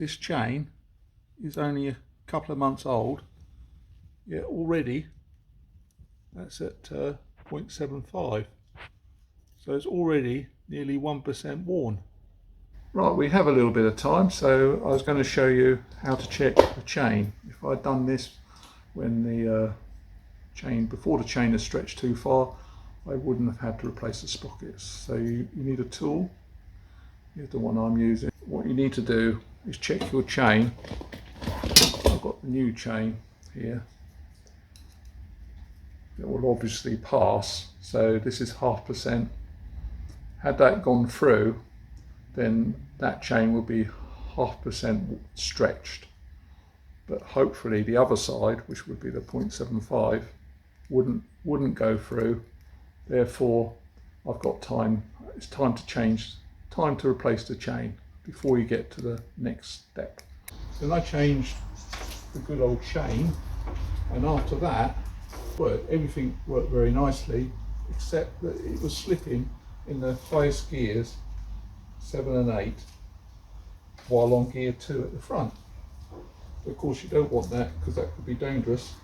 This chain is only a couple of months old, yet already that's at 0.75, so it's already nearly 1% worn. Right, we have a little bit of time, so I was going to show you how to check the chain. If I'd done this when the chain, before the chain has stretched too far, I wouldn't have had to replace the sprockets. So you need a tool. Here's the one I'm using. What you need to do is check your chain. I've got the new chain here. It will obviously pass, so this is 0.5%. Had that gone through, then that chain will be 0.5% stretched. But hopefully the other side, which would be the 0.75, wouldn't go through. Therefore, I've got time. It's time to replace the chain before you get to the next step. Then I changed the good old chain, and after that, everything worked very nicely, except that it was slipping in the highest gears, 7 and 8, while on gear 2 at the front. Of course, you don't want that, because that could be dangerous.